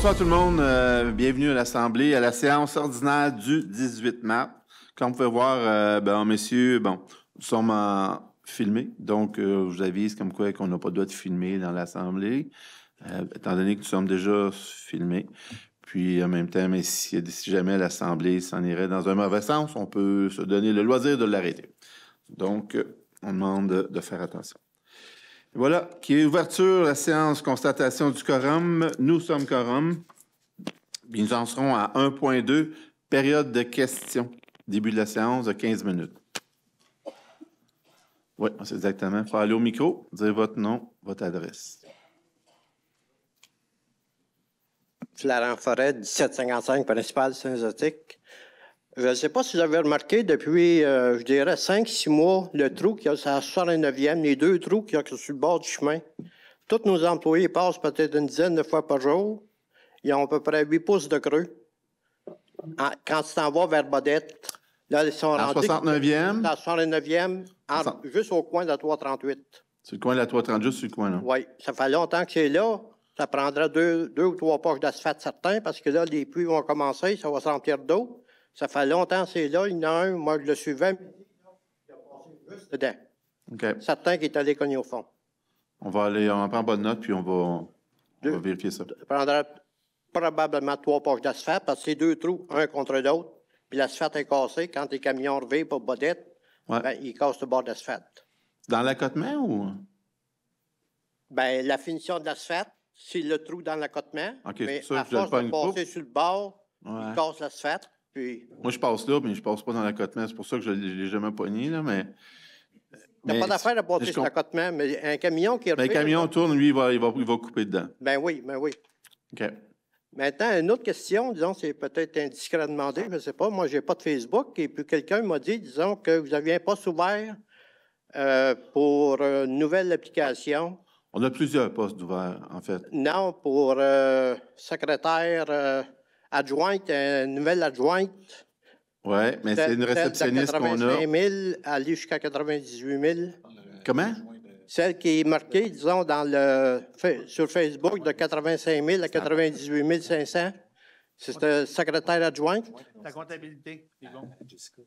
Bonsoir tout le monde. Bienvenue à l'Assemblée, à la séance ordinaire du 18 mars. Comme vous pouvez voir, messieurs, nous sommes filmés. Donc, je vous avise comme quoi qu'on n'a pas le droit de filmer dans l'Assemblée, étant donné que nous sommes déjà filmés. Puis, en même temps, mais si jamais l'Assemblée s'en irait dans un mauvais sens, on peut se donner le loisir de l'arrêter. Donc, on demande de faire attention. Voilà, qui est ouverture la séance constatation du quorum. Nous sommes quorum. Puis nous en serons à 1.2, période de questions. Début de la séance de 15 minutes. Oui, c'est exactement. Il faut aller au micro, dire votre nom, votre adresse. Florent Forêt, 1755, principal Saint-Zotique. Je ne sais pas si vous avez remarqué, depuis, je dirais, 5-6 mois, le trou qui a sa 69e, les deux trous qu'il y a sur le bord du chemin. Tous nos employés passent peut-être une dizaine de fois par jour. Ils ont à peu près 8 pouces de creux. Quand tu t'en vas vers Bodette, là, ils sont rendus... 69e? La 69e, juste au coin de la 338. Sur le coin de la 330, juste sur le coin, là? Oui, ça fait longtemps que c'est là. Ça prendra deux ou trois poches d'asphalte certains, parce que là, les pluies vont commencer, ça va se remplir d'eau. Ça fait longtemps que c'est là. Il y en a un, moi, je le suivais, il a passé juste dedans. OK. Certains qui est allé cogner au fond. On en prend bonne note, puis on va vérifier ça. Ça prendra probablement 3 poches d'asphalte, parce que c'est 2 trous, un contre l'autre. Puis l'asphalte est cassé. Quand les camions reviennent pour Bodette, ils cassent le bord d'asphalte. Dans l'accotement ou? La finition de l'asphalte, c'est le trou dans l'accotement. Okay, mais ça, à force de passer sur le bord, ils cassent l'asphalte. Puis... Moi, je passe là, mais je passe pas dans l'accotement. C'est pour ça que je ne l'ai jamais pogné, là, mais... Il n'y a pas d'affaire à passer sur l'accotement, mais un camion qui revient... Le camion tourne, lui, il va couper dedans. Oui. OK. Maintenant, une autre question, disons, c'est peut-être indiscret à demander, je ne sais pas. Moi, je n'ai pas de Facebook, et puis quelqu'un m'a dit, disons, que vous aviez un poste ouvert pour une nouvelle application. On a plusieurs postes ouverts, en fait. Non, pour secrétaire adjointe, une nouvelle adjointe. Oui, mais c'est une réceptionniste qu'on a. De 85 000 aller jusqu'à 98 000. Comment? Celle qui est marquée, disons, sur Facebook, de 85 000 à 98 500. C'est secrétaire adjointe. La comptabilité, c'est bon.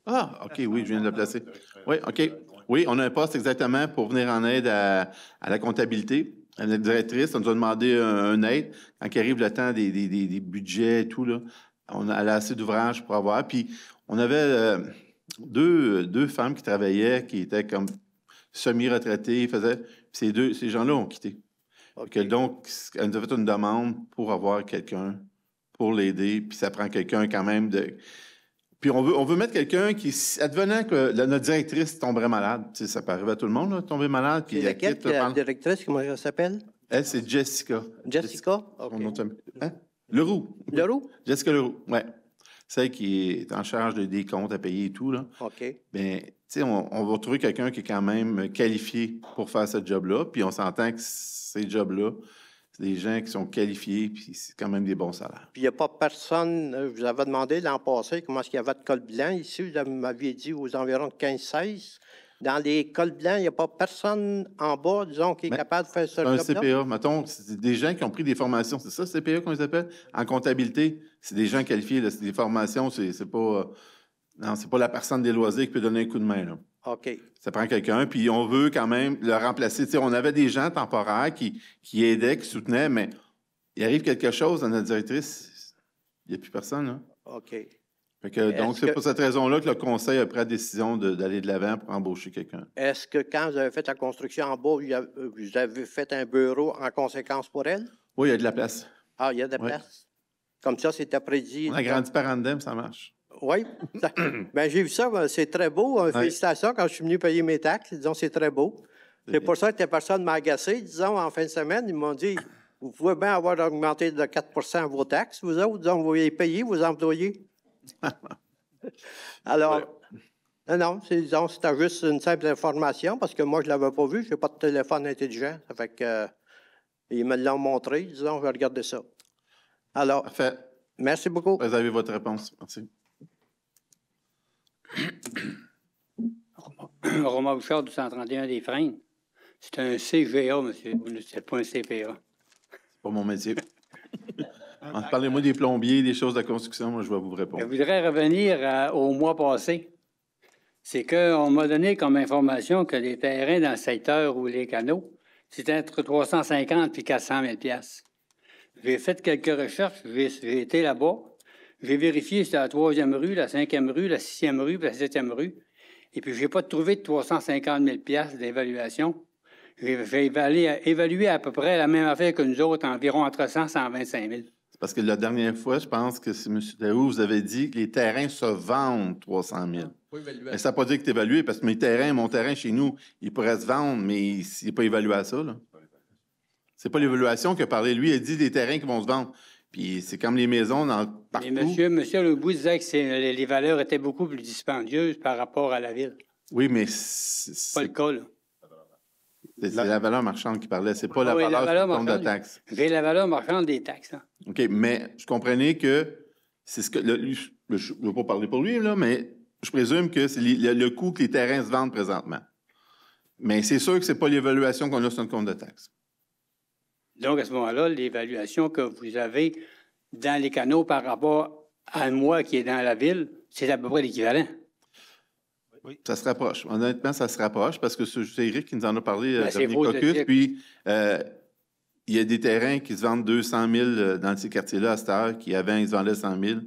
Ah, OK, oui, je viens de la placer. Oui, OK. Oui, on a un poste exactement pour venir en aide à la comptabilité. La directrice, on nous a demandé un aide. Quand il arrive le temps des budgets et tout, là, elle a assez d'ouvrages pour avoir. Puis, on avait deux femmes qui travaillaient, qui étaient comme semi-retraitées. Puis ces gens-là ont quitté. Okay. Donc, elle nous a fait une demande pour avoir quelqu'un pour l'aider, puis ça prend quelqu'un quand même de... Puis on veut mettre quelqu'un qui, advenant que notre directrice tomberait malade, tu sais, ça peut arriver à tout le monde, là, tomber malade, puis elle quitte... la directrice, comment elle s'appelle? Elle, c'est Jessica. Jessica? OK. Hein? Leroux. Leroux? Jessica Leroux, oui. Celle qui est en charge des comptes à payer et tout, là. OK. Bien, tu sais, on va trouver quelqu'un qui est quand même qualifié pour faire ce job-là, puis on s'entend que ces jobs-là, c'est des gens qui sont qualifiés, puis c'est quand même des bons salaires. Puis il n'y a pas personne, je vous avais demandé l'an passé comment est-ce qu'il y avait de col blanc ici, vous m'aviez dit aux environs de 15-16. Dans les cols blancs, il n'y a pas personne en bas, disons, qui est capable de faire ce job-là? Un CPA, mettons, c'est des gens qui ont pris des formations, c'est ça, CPA qu'on les appelle? En comptabilité, c'est des gens qualifiés, là, c'est des formations, c'est pas... non, c'est pas la personne des loisirs qui peut donner un coup de main, là. OK. Ça prend quelqu'un, puis on veut quand même le remplacer. Tu sais, on avait des gens temporaires qui aidaient, qui soutenaient, mais il arrive quelque chose dans notre directrice, il n'y a plus personne, là. OK. Fait que, donc, c'est pour cette raison-là que le conseil a pris la décision d'aller de l'avant pour embaucher quelqu'un. Est-ce que quand vous avez fait la construction en bas, vous avez fait un bureau en conséquence pour elle? Oui, il y a de la place. Ah, il y a de la place? Comme ça, c'était prédit. On a grandi par en dedans, ça marche. Oui. J'ai vu ça, c'est très beau. Félicitations quand je suis venu payer mes taxes. Disons, c'est très beau. C'est pour ça que les personnes m'ont agacé. Disons, en fin de semaine, ils m'ont dit, vous pouvez bien avoir augmenté de 4 % vos taxes, vous autres, disons, vous voulez payer vos employés. Alors, non, disons, c'était juste une simple information parce que moi, je ne l'avais pas vu. Je n'ai pas de téléphone intelligent. Ça fait que, ils me l'ont montré. Disons, je vais regarder ça. Alors, parfait. Merci beaucoup. Vous avez votre réponse. Merci. Romain Bouchard du 131 des Freins. C'est un CGA, monsieur. C'est pas un CPA. C'est pas mon métier. Parlez-moi des plombiers, des choses de construction, moi, je vais vous Je répondre. voudrais revenir au mois passé. C'est qu'on m'a donné comme information que les terrains dans le secteur ou les canaux, c'était entre 350 et 400 000 piastres. J'ai fait quelques recherches, j'ai été là-bas. J'ai vérifié c'était la 3e rue, la 5e rue, la 6e rue, puis la 7e rue. Et puis, je n'ai pas trouvé de 350 000 piastres d'évaluation. J'ai évalué à peu près la même affaire que nous autres, environ entre 100 et 125 000. C'est parce que la dernière fois, je pense que c'est M. Daou, vous avez dit que les terrains se vendent 300 000. Mais ça ne veut pas dire que tu es évalué, parce que mon terrain chez nous, il pourrait se vendre, mais il n'est pas évalué à ça. Là. C'est pas l'évaluation qu'il a parlé. Lui, il a dit des terrains qui vont se vendre. Puis c'est comme les maisons partout. Mais monsieur Legault disait que les valeurs étaient beaucoup plus dispendieuses par rapport à la ville. Oui, mais C'est pas le cas, là. c'est la valeur marchande qui parlait. C'est pas la Oui, valeur sur le compte de taxe. J'ai la valeur marchande des taxes. Hein. OK, mais je comprenais que c'est ce que... je ne veux pas parler pour lui, là, mais je présume que c'est le coût que les terrains se vendent présentement. Mais c'est sûr que c'est pas l'évaluation qu'on a sur le compte de taxe. Donc, à ce moment-là, l'évaluation que vous avez dans les canaux par rapport à moi qui est dans la ville, c'est à peu près l'équivalent. Oui. Ça se rapproche. Honnêtement, ça se rapproche parce que c'est Eric qui nous en a parlé C'est de beau de Caucus. dire. Puis, il y a des terrains qui se vendent 200 000 dans ces quartiers-là à cette heure, qui avant, ils se vendaient 100 000.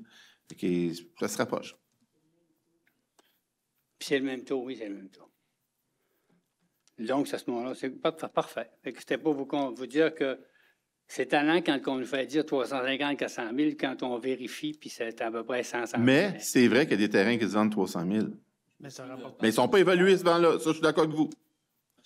Ça se rapproche. Puis c'est le même taux, oui, c'est le même taux. Donc, à ce moment-là, c'est parfait. C'était pour vous dire que c'est talent quand on nous fait dire 350 400 000 quand on vérifie, puis c'est à peu près 100 Mais c'est vrai qu'il y a des terrains qui se vendent 300 000. Mais ça rapporte Mais ils ne sont pas évalués, ce vent-là. Ça, je suis d'accord avec vous.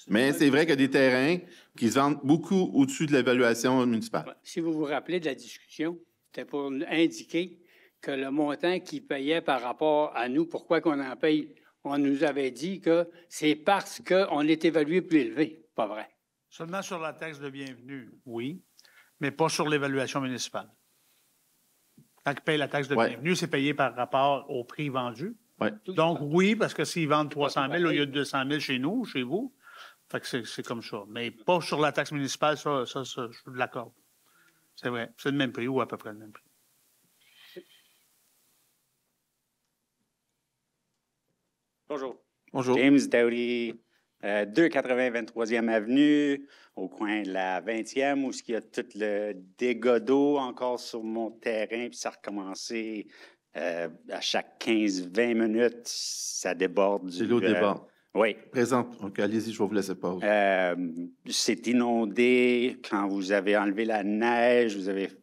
Mais c'est vrai qu'il y a des terrains qui se vendent beaucoup au-dessus de l'évaluation municipale. Si vous vous rappelez de la discussion, c'était pour indiquer que le montant qu'ils payaient par rapport à nous, pourquoi qu'on en paye, on nous avait dit que c'est parce qu'on est évalué plus élevé. Pas vrai. Seulement sur la taxe de bienvenue, oui, mais pas sur l'évaluation municipale. Quand ils payent la taxe de bienvenue, c'est payé par rapport au prix vendu. Ouais. Donc, oui, parce que s'ils vendent 300 000 au lieu de 200 000 chez nous, chez vous, fait que c'est comme ça. Mais pas sur la taxe municipale, ça je l'accorde. C'est vrai. C'est le même prix ou à peu près le même prix. Bonjour. Bonjour. James Dowdy, 280 23e Avenue, au coin de la 20e, où il y a tout le dégât d'eau encore sur mon terrain, puis ça a recommencé à chaque 15-20 minutes, ça déborde. C'est l'eau déborde. Oui. Présente. OK, allez-y, je vais vous laisser pause. C'est inondé. Quand vous avez enlevé la neige,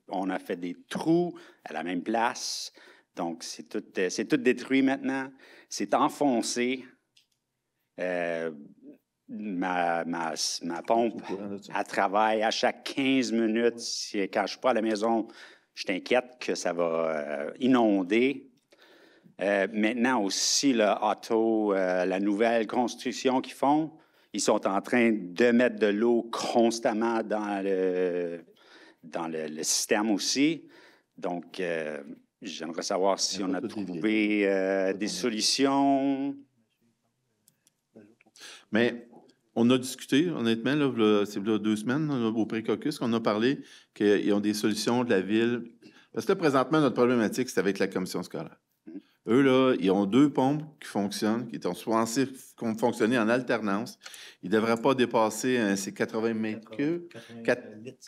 on a fait des trous à la même place. Donc, c'est tout détruit maintenant. C'est enfoncé. Ma pompe, elle travaille à chaque 15 minutes. Quand je ne suis pas à la maison, je t'inquiète que ça va inonder. Maintenant aussi, la nouvelle construction qu'ils font, ils sont en train de mettre de l'eau constamment dans le système aussi. Donc, j'aimerais savoir si on a trouvé des solutions. Mais on a discuté, honnêtement, là, c'est là 2 semaines, là, au pré-caucus, qu'on a parlé qu'ils ont des solutions de la ville. Parce que là, présentement, notre problématique, c'est avec la commission scolaire. Eux, là, ils ont 2 pompes qui fonctionnent, qui sont censées fonctionner en alternance. Ils ne devraient pas dépasser ces 80 mètres cubes, 4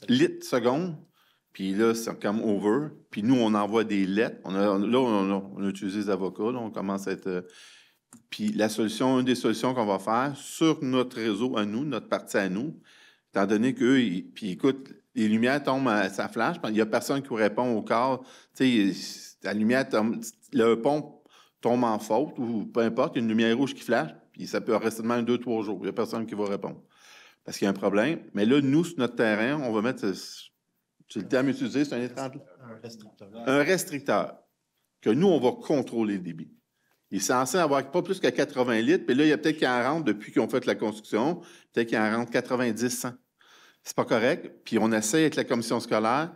litres secondes. Puis là, c'est comme over. Puis nous, on envoie des lettres. On a utilisé les avocats. Là, on commence à être... Puis une des solutions qu'on va faire sur notre réseau à nous, notre partie à nous, étant donné qu'eux, puis écoute, les lumières tombent, ça flash, il n'y a personne qui vous répond au corps. Tu sais, la lumière tombe, le pont tombe en faute, ou peu importe, il y a une lumière rouge qui flash, puis ça peut rester de même 2-3 jours. Il n'y a personne qui va répondre. Parce qu'il y a un problème. Mais là, nous, sur notre terrain, on va mettre... C'est le terme utilisé, c'est un étrange. Un restricteur. Un restricteur. Que nous, on va contrôler le débit. Il est censé avoir pas plus que 80 litres, puis là, il y a peut-être qui en rentrent depuis qu'ils ont fait la construction, peut-être qu'il en rentre 90, 100. C'est pas correct. Puis on essaie avec la commission scolaire.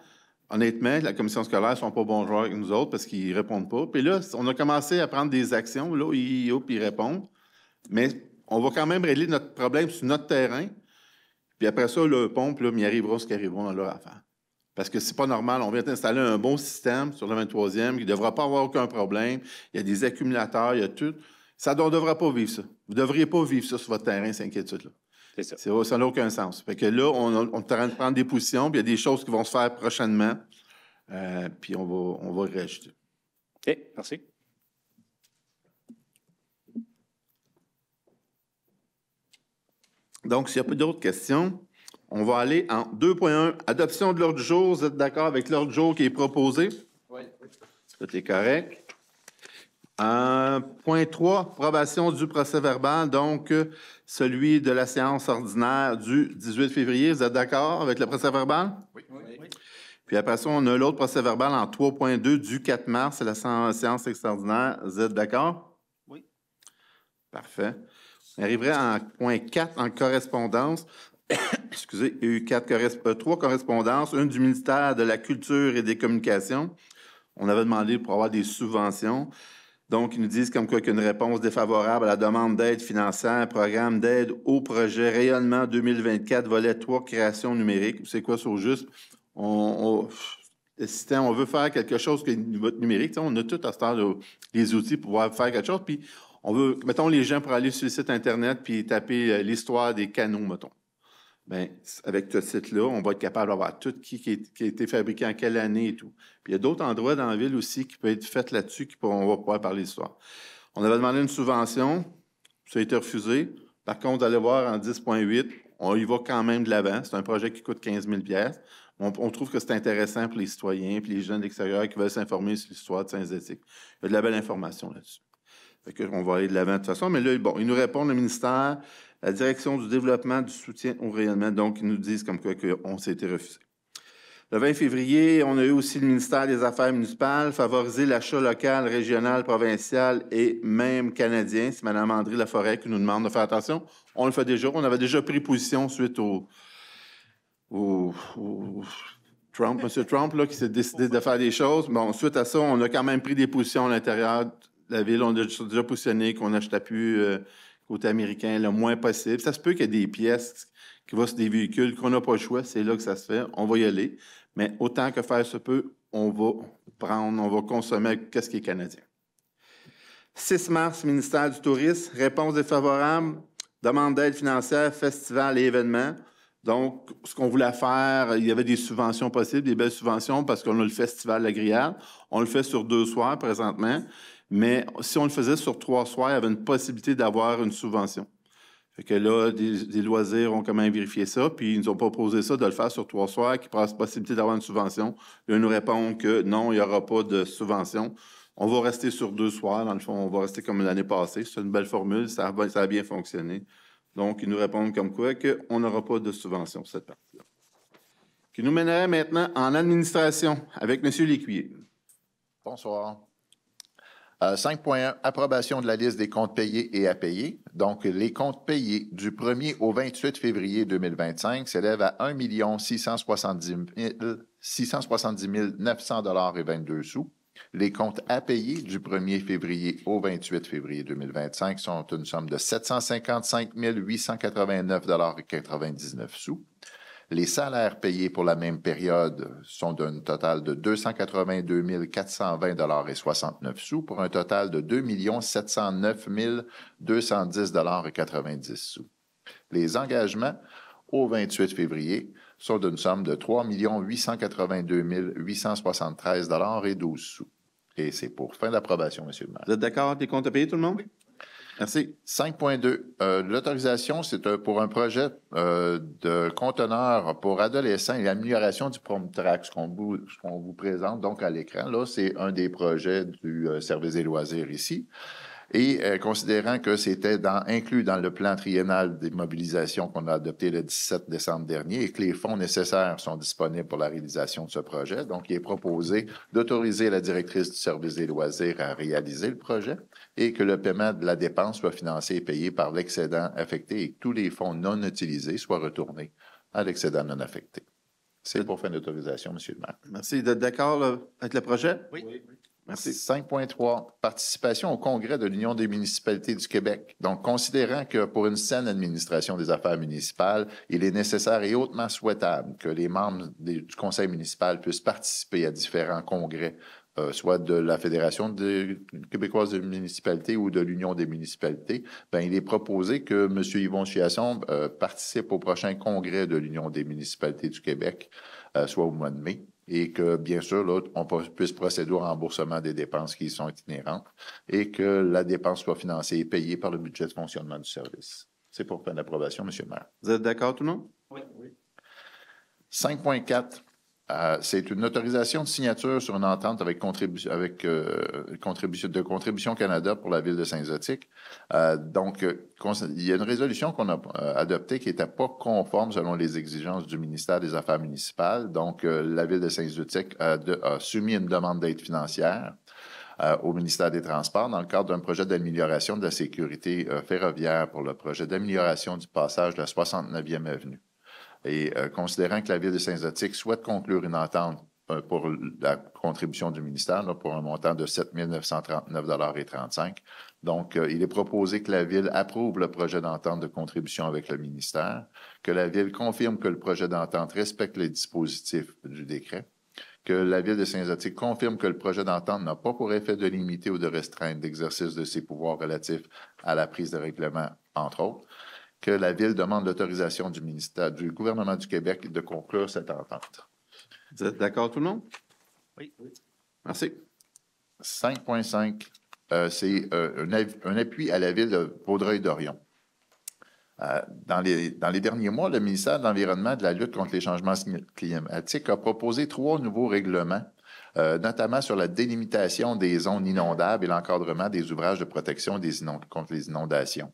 Honnêtement, la commission scolaire ne sont pas bons joueurs avec nous autres parce qu'ils ne répondent pas. Puis là, on a commencé à prendre des actions. Là, ils répondent. Mais on va quand même régler notre problème sur notre terrain. Puis après ça, le pompe, là, il arrivera ce qui arrivera dans leur affaire. Parce que c'est pas normal. On vient d'installer un bon système sur le 23e qui ne devra pas avoir aucun problème. Il y a des accumulateurs, il y a tout. Ça, on ne devrait pas vivre ça. Vous ne devriez pas vivre ça sur votre terrain, cette inquiétude-là. C'est ça. Ça n'a aucun sens. Fait que là, on est en train de prendre des positions, puis il y a des choses qui vont se faire prochainement. Puis on va réajuster. OK, merci. Donc, s'il n'y a pas d'autres questions, on va aller en 2.1, adoption de l'ordre du jour. Vous êtes d'accord avec l'ordre du jour qui est proposé? Oui. Tout est correct. Point 3, approbation du procès-verbal, donc celui de la séance ordinaire du 18 février. Vous êtes d'accord avec le procès-verbal? Oui. Puis après ça, on a l'autre procès-verbal en 3.2 du 4 mars, c'est la séance extraordinaire. Vous êtes d'accord? Oui. Parfait. On arriverait en point 4 en correspondance. Excusez, il y a eu 3 correspondances, une du ministère de la Culture et des Communications. On avait demandé pour avoir des subventions. Donc, ils nous disent comme quoi qu'une réponse défavorable à la demande d'aide financière, programme d'aide au projet rayonnement 2024, volet 3, création numérique. C'est quoi ça au juste? Le système, on veut faire quelque chose qui est numérique. On a tout à ce temps les outils pour pouvoir faire quelque chose. Puis, on veut, mettons, les gens pour aller sur le site Internet puis taper l'histoire des canaux, mettons. Bien, avec ce site-là, on va être capable d'avoir tout qui a été fabriqué en quelle année et tout. Puis il y a d'autres endroits dans la ville aussi qui peuvent être faits là-dessus, on va pouvoir parler d'histoire. On avait demandé une subvention, ça a été refusé. Par contre, vous allez voir en 10.8, on y va quand même de l'avant. C'est un projet qui coûte 15 000 $. On trouve que c'est intéressant pour les citoyens et les jeunes de l'extérieur qui veulent s'informer sur l'histoire de Saint-Zétique. Il y a de la belle information là-dessus. On va aller de l'avant de toute façon. Mais là, bon, ils nous répondent, le ministère, la direction du développement du soutien au rayonnement. Donc, ils nous disent comme quoi qu'on s'est été refusé. Le 20 février, on a eu aussi le ministère des Affaires municipales, favoriser l'achat local, régional, provincial et même canadien. C'est Mme André Laforêt qui nous demande de faire attention. On le fait déjà. On avait déjà pris position suite au Trump, M. Trump, là, qui s'est décidé de faire des choses. Bon, suite à ça, on a quand même pris des positions à l'intérieur de la ville. On a déjà positionné qu'on n'achetait plus côté américain le moins possible. Ça se peut qu'il y ait des pièces qui vont sur des véhicules qu'on n'a pas le choix. C'est là que ça se fait. On va y aller. Mais autant que faire se peut, on va consommer qu'est-ce qui est canadien. 6 mars, ministère du Tourisme, réponse défavorable, demande d'aide financière, festival et événements. Donc, ce qu'on voulait faire, il y avait des subventions possibles, des belles subventions, parce qu'on a le festival La Grillade. On le fait sur 2 soirs présentement, mais si on le faisait sur 3 soirs, il y avait une possibilité d'avoir une subvention. Fait que là, des loisirs ont quand même vérifié ça, puis ils nous ont proposé ça de le faire sur 3 soirs, qui prend la possibilité d'avoir une subvention. Là, ils nous répondent que non, il n'y aura pas de subvention. On va rester sur 2 soirs, dans le fond, on va rester comme l'année passée. C'est une belle formule, ça a bien fonctionné. Donc, ils nous répondent comme quoi qu'on n'aura pas de subvention pour cette partie-là. Qui nous mènerait maintenant en administration avec M. Lécuyer. Bonsoir. 5.1, approbation de la liste des comptes payés et à payer. Donc, les comptes payés du 1er au 28 février 2025 s'élèvent à 1 670 900 $ et 22 sous. Les comptes à payer du 1er février au 28 février 2025 sont une somme de 755 889 $ et 99 sous. Les salaires payés pour la même période sont d'un total de 282 420 $ et 69 sous pour un total de 2 709 210 $ et 90 sous. Les engagements au 28 février sont d'une somme de 3 882 873 $ et 12 sous. Et c'est pour fin d'approbation, M. le maire. Vous êtes d'accord avec les comptes à payer, tout le monde? Oui. Merci. 5.2. L'autorisation, c'est pour un projet de conteneur pour adolescents et l'amélioration du PROMTRAC, ce qu'on vous présente donc à l'écran. Là, c'est un des projets du service des loisirs ici. Et considérant que c'était inclus dans le plan triennal des mobilisations qu'on a adopté le 17 décembre dernier et que les fonds nécessaires sont disponibles pour la réalisation de ce projet, donc il est proposé d'autoriser la directrice du service des loisirs à réaliser le projet et que le paiement de la dépense soit financé et payé par l'excédent affecté et que tous les fonds non utilisés soient retournés à l'excédent non affecté. C'est pour fin d'autorisation, M. le maire. Merci. Vous êtes d'accord avec le projet? Oui. Merci. 5.3, participation au congrès de l'Union des municipalités du Québec. Donc, considérant que pour une saine administration des affaires municipales, il est nécessaire et hautement souhaitable que les membres du conseil municipal puissent participer à différents congrès, soit de la Fédération québécoise de municipalités ou de l'Union des municipalités, bien, il est proposé que M. Yvon Chiasson participe au prochain congrès de l'Union des municipalités du Québec, soit au mois de mai, et que, bien sûr, là, on puisse procéder au remboursement des dépenses qui y sont inhérentes et que la dépense soit financée et payée par le budget de fonctionnement du service. C'est pour faire l'approbation, M. le maire. Vous êtes d'accord, tout le monde? Oui. 5.4, c'est une autorisation de signature sur une entente avec Contribution Canada pour la ville de Saint-Zotique. Donc, il y a une résolution qu'on a adoptée qui n'était pas conforme selon les exigences du ministère des Affaires municipales. Donc, la ville de Saint-Zotique a soumis une demande d'aide financière au ministère des Transports dans le cadre d'un projet d'amélioration de la sécurité ferroviaire pour le projet d'amélioration du passage de la 69e avenue. Et considérant que la ville de Saint-Zotique souhaite conclure une entente pour la contribution du ministère là, pour un montant de 7 939,35 $. Donc, il est proposé que la ville approuve le projet d'entente de contribution avec le ministère, que la ville confirme que le projet d'entente respecte les dispositifs du décret, que la ville de Saint-Zotique confirme que le projet d'entente n'a pas pour effet de limiter ou de restreindre l'exercice de ses pouvoirs relatifs à la prise de règlement, entre autres, que la Ville demande l'autorisation du gouvernement du Québec de conclure cette entente. Vous êtes d'accord, tout le monde? Oui. Merci. 5.5, c'est un appui à la Ville de Vaudreuil-Dorion. Dans les derniers mois, le ministère de l'Environnement et de la lutte contre les changements climatiques a proposé 3 nouveaux règlements, notamment sur la délimitation des zones inondables et l'encadrement des ouvrages de protection contre les inondations.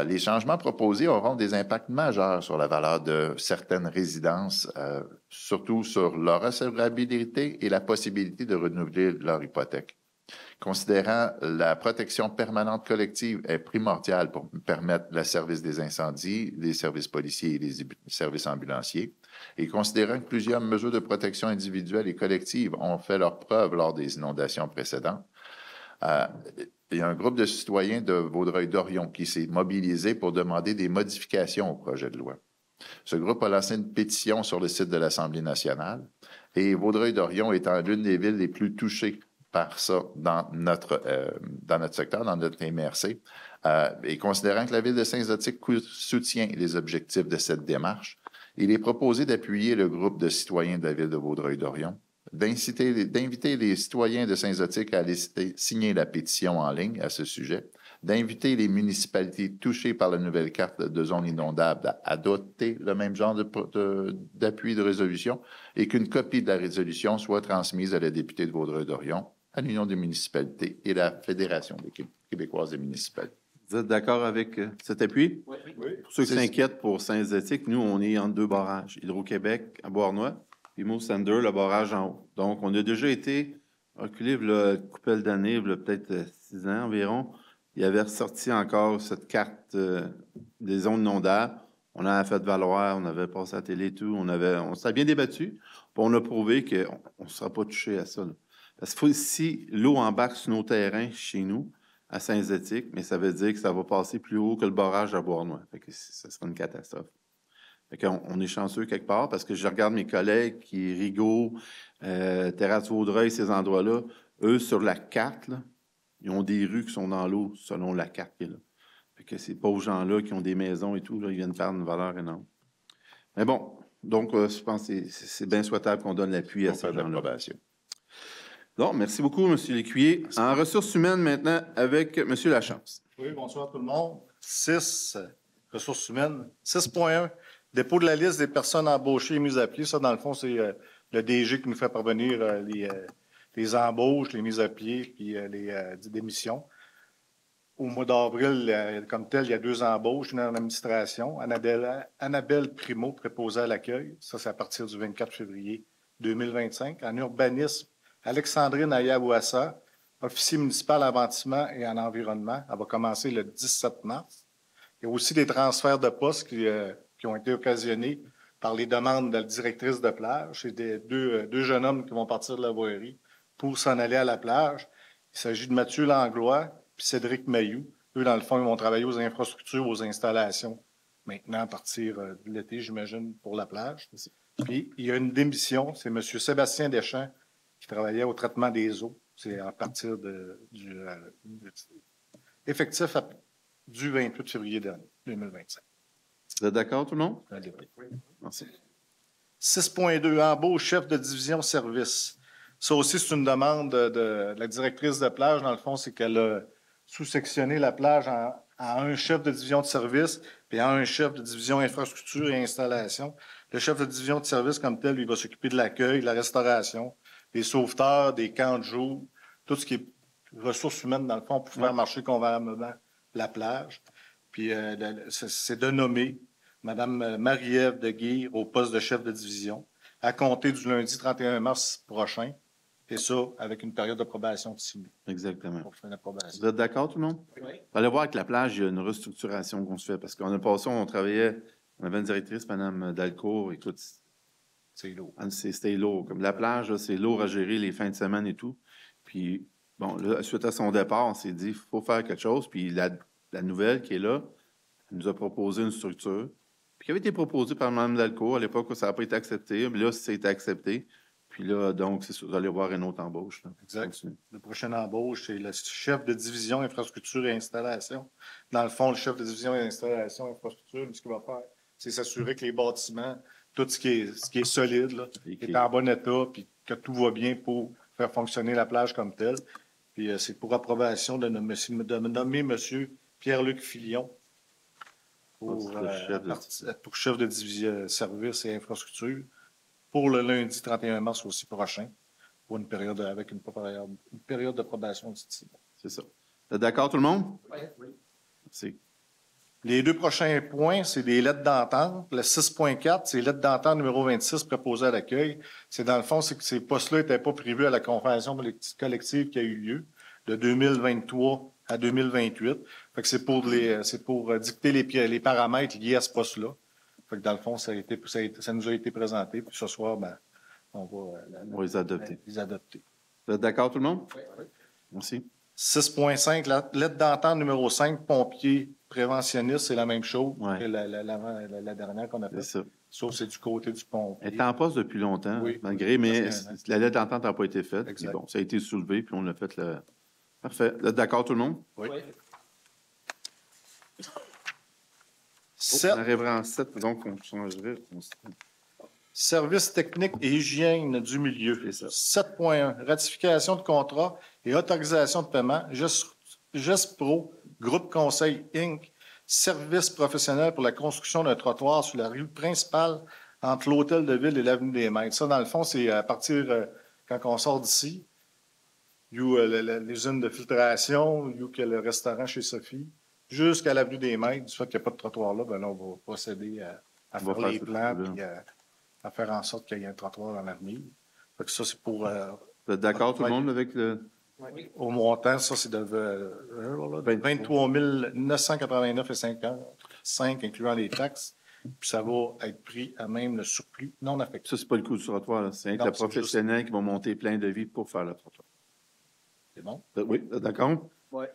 Les changements proposés auront des impacts majeurs sur la valeur de certaines résidences, surtout sur leur recevabilité et la possibilité de renouveler leur hypothèque. Considérant la protection permanente collective est primordiale pour permettre le service des incendies, les services policiers et les services ambulanciers, et considérant que plusieurs mesures de protection individuelle et collective ont fait leur preuve lors des inondations précédentes, il y a un groupe de citoyens de Vaudreuil-Dorion qui s'est mobilisé pour demander des modifications au projet de loi. Ce groupe a lancé une pétition sur le site de l'Assemblée nationale et Vaudreuil-Dorion étant l'une des villes les plus touchées par ça dans notre secteur, dans notre MRC. Et considérant que la ville de Saint-Zotique soutient les objectifs de cette démarche, il est proposé d'appuyer le groupe de citoyens de la ville de Vaudreuil-Dorion, d'inviter les citoyens de Saint-Zotique à aller signer la pétition en ligne à ce sujet, d'inviter les municipalités touchées par la nouvelle carte de zone inondable à adopter le même genre d'appui de résolution et qu'une copie de la résolution soit transmise à la députée de Vaudreuil-Dorion, à l'Union des municipalités et la Fédération québécoise des municipalités. Vous êtes d'accord avec cet appui? Oui. Pour ceux qui s'inquiètent pour Saint-Zotique, nous, on est entre 2 barrages. Hydro-Québec à Beauharnois, puis Moose-Sander, le barrage en haut. Donc, on a déjà été reculé une couple d'années, peut-être 6 ans environ. Il avait ressorti encore cette carte des zones inondables. On avait fait valoir, on avait passé à la télé et tout. On s'est bien débattu. Puis on a prouvé qu'on ne sera pas touché à ça. Là. Parce que si l'eau embarque sur nos terrains chez nous, à Saint-Zotique, mais ça veut dire que ça va passer plus haut que le barrage à Beauharnois. Fait que ça sera une catastrophe. Fait qu'on est chanceux quelque part parce que je regarde mes collègues qui Rigaud, Terrasse Vaudreuil, ces endroits-là, eux, sur la carte, là, ils ont des rues qui sont dans l'eau selon la carte qui est là. Fait que ces pauvres gens-là qui ont des maisons et tout, là, ils viennent perdre une valeur énorme. Mais bon, donc je pense que c'est bien souhaitable qu'on donne l'appui à ces gens-là. Donc, merci beaucoup, M. Lécuyer. En ressources humaines maintenant avec M. Lachance. Oui, bonsoir tout le monde. 6, ressources humaines. 6.1, dépôt de la liste des personnes embauchées et mises à pied. Ça, dans le fond, c'est le DG qui nous fait parvenir les embauches, les mises à pied puis les démissions. Au mois d'avril, comme tel, il y a 2 embauches, une en administration. Annabelle Primo, préposée à l'accueil. Ça, c'est à partir du 24 février 2025. En urbanisme, Alexandrine Ayabouassa, officier municipal en bâtiment et en environnement. Elle va commencer le 17 mars. Il y a aussi des transferts de postes qui ont été occasionnés par les demandes de la directrice de plage. C'est deux jeunes hommes qui vont partir de la voirie pour s'en aller à la plage. Il s'agit de Mathieu Langlois puis Cédric Mailloux. Eux, dans le fond, ils vont travailler aux infrastructures, aux installations. Maintenant, à partir de l'été, j'imagine, pour la plage. Puis, il y a une démission. C'est M. Sébastien Deschamps qui travaillait au traitement des eaux. C'est à partir du effectif du 28 février dernier, 2025. Vous êtes d'accord, tout le monde? Oui. Merci. 6.2, embauche chef de division service. Ça aussi, c'est une demande de la directrice de plage. Dans le fond, c'est qu'elle a sous-sectionné la plage à un chef de division de service puis à un chef de division infrastructure et installation. Le chef de division de service, comme tel, lui, va s'occuper de l'accueil, de la restauration, des sauveteurs, des camps de jour, tout ce qui est ressources humaines, dans le fond, pour faire marcher convenablement la plage. Puis, c'est de nommer Mme Marie-Ève Deguire au poste de chef de division à compter du lundi 31 mars prochain, et ça avec une période de probation de 6 mois. Exactement. Pour faire la probation. Vous êtes d'accord, tout le monde? Oui. Allez voir avec la plage, il y a une restructuration qu'on se fait parce qu'on a passé, on travaillait, on avait une directrice, Mme Dalcourt, écoute, C'est lourd. c'était lourd. Comme la plage, là, c'est lourd à gérer les fins de semaine et tout. Puis, bon, là, suite à son départ, on s'est dit, il faut faire quelque chose. Puis la nouvelle qui est là, elle nous a proposé une structure, puis qui avait été proposée par Mme Dalcourt à l'époque où ça n'a pas été accepté. Mais là, ça a été accepté. Puis là, donc, c'est sûr, vous allez voir une autre embauche. Là. Exact. Le prochain embauche, c'est le chef de division infrastructure et installation. Dans le fond, le chef de division installation et infrastructure, ce qu'il va faire, c'est s'assurer que les bâtiments, tout ce qui est solide, là, est en bon état, puis que tout va bien pour faire fonctionner la plage comme telle. Puis c'est pour approbation de nommer M. Pierre-Luc Filion pour chef de division services et infrastructure pour le lundi 31 mars aussi prochain, pour une période avec une période de probation de 6 mois. C'est ça. Vous êtes d'accord, tout le monde? Oui. Merci. Les deux prochains points, c'est des lettres d'entente. Le 6.4, c'est lettre d'entente numéro 26 préposée à l'accueil. C'est dans le fond, c'est que ces postes-là n'étaient pas prévus à la convention collective qui a eu lieu de 2023 à 2028. Fait que c'est pour dicter les paramètres liés à ce poste-là. Fait que dans le fond, ça nous a été présenté. Puis ce soir, on va les adopter. les adopter. Vous êtes d'accord, tout le monde? Oui. Merci. 6.5, lettre d'entente numéro 5, pompier préventionniste, c'est la même chose que la dernière qu'on a faite. C'est ça. Sauf que c'est du côté du pompier. Elle est en poste depuis longtemps, Oui. malgré, mais la lettre d'entente n'a pas été faite. Puis Exact. bon, ça a été soulevé, puis on a fait le... Parfait. Vous êtes d'accord, tout le monde? Oui. On arrivera en 7, donc on changerait. Services techniques et hygiène du milieu. 7.1. Ratification de contrat et autorisation de paiement. GESPRO, Groupe Conseil Inc., service professionnel pour la construction d'un trottoir sur la rue principale entre l'Hôtel de Ville et l'Avenue des Maîtres. Ça, dans le fond, c'est à partir, quand on sort d'ici, l'usine de filtration, il y a le restaurant chez Sophie, jusqu'à l'Avenue des Maîtres. Du fait qu'il n'y a pas de trottoir là, là, on va procéder à faire les plans et à faire en sorte qu'il y ait un trottoir dans l'avenir. Fait que ça, c'est pour... Vous êtes d'accord, tout le monde, avec le... Oui. Au montant, ça, c'est de 23 989,50, 5 incluant les taxes. Puis ça va être pris à même le surplus non affecté. Ça, c'est pas le coût du trottoir, là. C'est avec le professionnel qui va monter plein de vies pour faire le trottoir. C'est bon? Oui, vous êtes d'accord? Oui.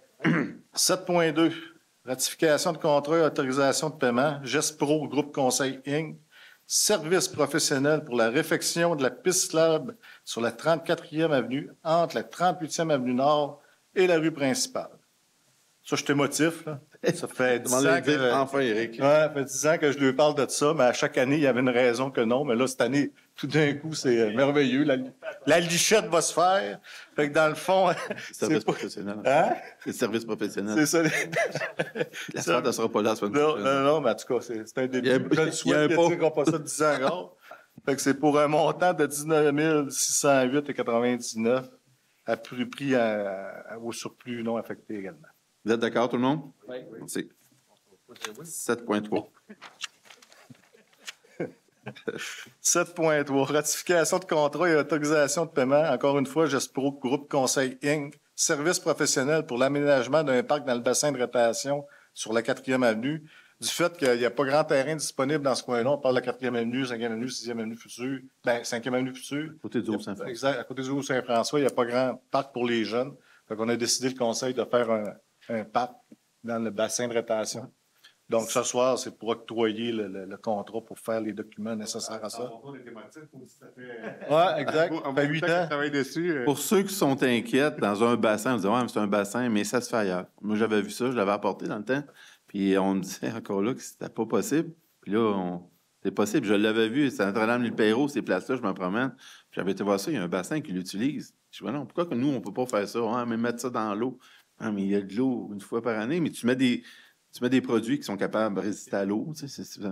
7.2. Ratification de contrat et autorisation de paiement. GESPRO, Groupe Conseil Inc. Service professionnel pour la réfection de la piste cyclable sur la 34e avenue, entre la 38e avenue Nord et la rue principale. Ça, je t'émotif, là. Ça fait 10 ans que... Enfin, Éric. Ouais, ça fait 10 ans que je lui parle de ça, mais à chaque année, il y avait une raison que non. Mais là, cette année, tout d'un coup, c'est merveilleux. La lichette va se faire. Fait que dans le fond... Service professionnel. Hein? C'est le service professionnel. C'est ça. La semaine ne sera pas là la semaine prochaine. Non, mais en tout cas, c'est un début. Je le souhaite, il y a un qu'on ne pas ça de 10 ans encore. Fait que c'est pour un montant de 19 608,99 à prix au surplus non affecté également. Vous êtes d'accord, tout le monde? Oui. Merci. 7.3. 7.3. Ratification de contrat et autorisation de paiement. Encore une fois, GESPRO, Groupe Conseil Inc., service professionnel pour l'aménagement d'un parc dans le bassin de rétention sur la 4e avenue. du fait qu'il n'y a pas grand terrain disponible dans ce coin-là. On parle de la 4e avenue, 5e avenue, 6e avenue future. Bien, 5e avenue future. À côté du Haut-Saint-François. Exact. À côté du Haut-Saint-François, il n'y a pas grand parc pour les jeunes. Fait qu'on a décidé, le conseil, de faire un parc dans le bassin de rétention. Donc, ce soir, c'est pour octroyer le contrat pour faire les documents nécessaires à ça. Oui, exact. On Ça fait 8 ans. Pour ceux qui sont inquiets, dans un bassin, on disait, ouais, mais c'est un bassin, mais ça se fait ailleurs. Moi, j'avais vu ça, je l'avais apporté dans le temps. Puis on me disait encore là que c'était pas possible. Puis là, c'est possible. Je l'avais vu, c'est à Notre-Dame-l'Île-Peyraud, ces places-là, je me promène. Puis j'avais été voir ça, il y a un bassin qui l'utilise. Je dis, non, pourquoi que nous, on peut pas faire ça? Hein, mais mettre ça dans l'eau. Ah, mais il y a de l'eau une fois par année, mais tu mets des produits qui sont capables de résister à l'eau. Tu sais, vous